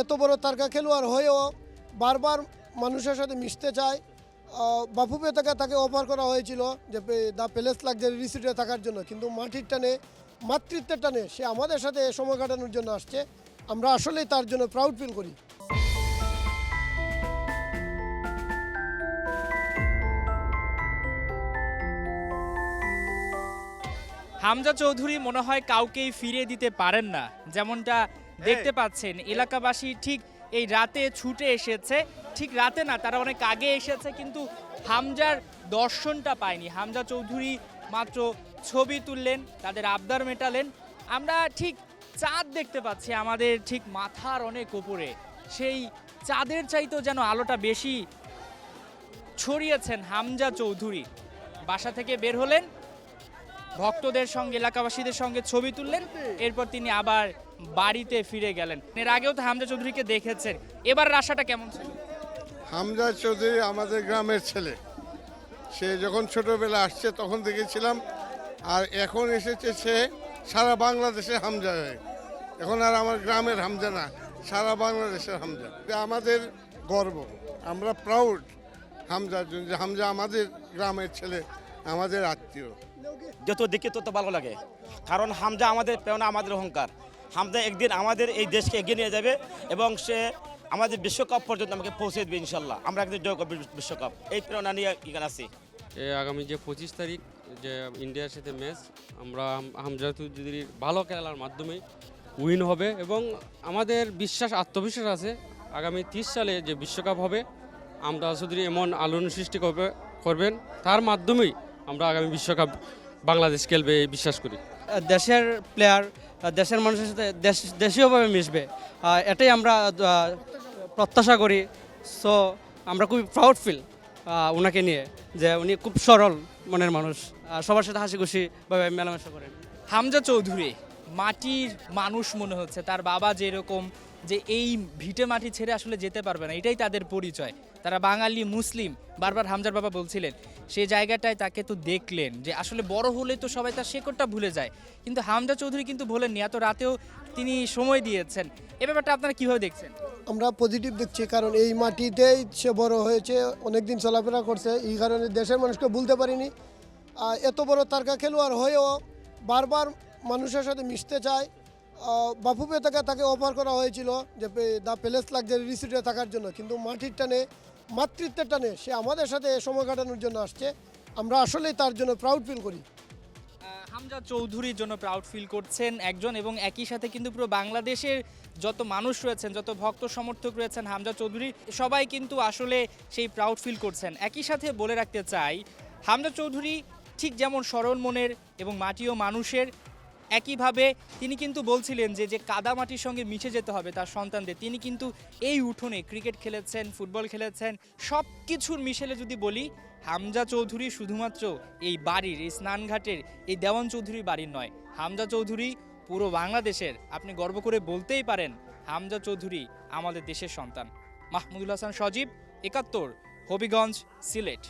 এত বড় তারকা খেলোয়াড় হয়েও বারবার মানুষের সাথে মিশতে চায়। বাফুফে থেকে তাকে অফার করা হয়েছিল যে দ্য প্যালেস লাক্সারি রিসোর্টে থাকার জন্য, কিন্তু মাটির টানে, মাতৃত্বের টানে সে আমাদের সাথে সময় কাটানোর জন্য আসছে। আমরা আসলেই তার জন্য প্রাউড ফিল করি। হামজা চৌধুরী মনে হয় কাউকেই ফিরিয়ে দিতে পারেন না, যেমনটা দেখতে পাচ্ছেন এলাকাবাসী ঠিক এই রাতে ছুটে এসেছে। ঠিক রাতে না, তারা অনেক আগে এসেছে, কিন্তু হামজার দর্শনটা পায়নি। হামজা চৌধুরী মাত্র ছবি তুললেন, তাদের আবদার মেটালেন। আমরা ঠিক চাঁদ দেখতে পাচ্ছি আমাদের ঠিক মাথার অনেক উপরে, সেই চাঁদের চাইতেও যেন আলোটা বেশি ছড়িয়েছেন হামজা চৌধুরী। বাসা থেকে বের হলেন, ভক্তদের সঙ্গে, এলাকাবাসীদের সঙ্গে ছবি তুললেন, এরপর তিনি আবার বাড়িতে ফিরে গেলেন। এর আগেও তো হামজা চৌধুরীকে দেখেছেন, এবার আশাটা কেমন ছিল? হামজা চৌধুরী আমাদের গ্রামের ছেলে, সে যখন ছোটবেলা আসছে তখন দেখেছিলাম, আর এখন এসেছে সে সারা বাংলাদেশে হামজা হয়ে। এখন আর আমার গ্রামের হামজা না, সারা বাংলাদেশের হামজা। এটা আমাদের গর্ব, আমরা প্রাউড হামজার জন্য, যে হামজা আমাদের গ্রামের ছেলে, আমাদের আত্মীয়। যত দেখি তত ভালো লাগে, কারণ হামজা আমাদের প্রেরণা, আমাদের অহংকার। হামজা একদিন আমাদের এই দেশকে এগিয়ে নিয়ে যাবে এবং সে আমাদের বিশ্বকাপ পর্যন্ত আমাকে পৌঁছে দেবে ইনশাল্লাহ। আমরা একদিন জয় করব বিশ্বকাপ, এই প্রেরণা নিয়ে এখানে আছি। আগামী যে 25 তারিখ যে ইন্ডিয়ার সাথে ম্যাচ, আমরা হামজা চৌধুরীর ভালো খেলার মাধ্যমে উইন হবে এবং আমাদের আত্মবিশ্বাস আছে আগামী 30 সালে যে বিশ্বকাপ হবে, হামজা চৌধুরী এমন আলোড়ন সৃষ্টি করবেন, তার মাধ্যমেই আমরা আগামী বিশ্বকাপ বাংলাদেশ খেলবে এই বিশ্বাস করি। দেশের প্লেয়ার দেশের মানুষের সাথে দেশীয়ভাবে মিশবে, এটাই আমরা প্রত্যাশা করি। সো আমরা খুবই প্রাউড ফিল ওনাকে নিয়ে, যে উনি খুব সরল মনের মানুষ, সবার সাথে হাসি খুশিভাবে মেলামেশা করেন। হামজা চৌধুরী মাটির মানুষ মনে হচ্ছে, তার বাবা যেরকম, যে এই ভিটে মাটি ছেড়ে আসলে যেতে পারবে না, এটাই তাদের পরিচয়। তারা বাঙালি মুসলিম, বারবার হামজার বাবা বলছিলেন। সেই জায়গাটায় তাকে তো দেখলেন যে আসলে বড় হলে তো সবাই তার শেকড়টা ভুলে যায়, কিন্তু হামজা চৌধুরী কিন্তু ভোলেননি, এত রাতেও তিনি সময় দিয়েছেন। এ ব্যাপারটা আপনারা কীভাবে দেখছেন? আমরা পজিটিভ দেখছি, কারণ এই মাটিতেই সে বড় হয়েছে, অনেকদিন চলাফেরা করছে, এই কারণে দেশের মানুষকে ভুলতে পারিনি। এত বড় তারকা খেলোয়াড় হয়েও বারবার মানুষের সাথে মিশতে চায়। বাফুফে থেকে তাকে অফার করা হয়েছিল যে দ্য প্যালেস লাক্সারি রিসোর্টে থাকার জন্য, কিন্তু মাটির টানে, মাতৃত্বের টানে সে আমাদের সাথে সময় কাটানোর জন্য আসছে। আমরা আসলেই তার জন্য প্রাউড ফিল করি। হামজা চৌধুরীর জন্য প্রাউড ফিল করছেন একজন, এবং একই সাথে কিন্তু পুরো বাংলাদেশের যত মানুষ রয়েছেন, যত ভক্ত সমর্থক রয়েছেন হামজা চৌধুরী, সবাই কিন্তু আসলে সেই প্রাউড ফিল করছেন। একই সাথে বলে রাখতে চাই, হামজা চৌধুরী ঠিক যেমন সরল মনের এবং মাটিও মানুষের, একইভাবে তিনি কিন্তু বলছিলেন যে কাদা মাটির সঙ্গে মিশে যেতে হবে তার সন্তানদের। তিনি কিন্তু এই উঠোনে ক্রিকেট খেলেছেন, ফুটবল খেলেছেন, সব কিছুর মিশেলে যদি বলি, হামজা চৌধুরী শুধুমাত্র এই বাড়ির, এই স্নানঘাটের, এই দেওয়ান চৌধুরীর বাড়ির নয়, হামজা চৌধুরী পুরো বাংলাদেশের। আপনি গর্ব করে বলতেই পারেন হামজা চৌধুরী আমাদের দেশের সন্তান। মাহমুদুল হাসান সজীব, ৭১, হবিগঞ্জ, সিলেট।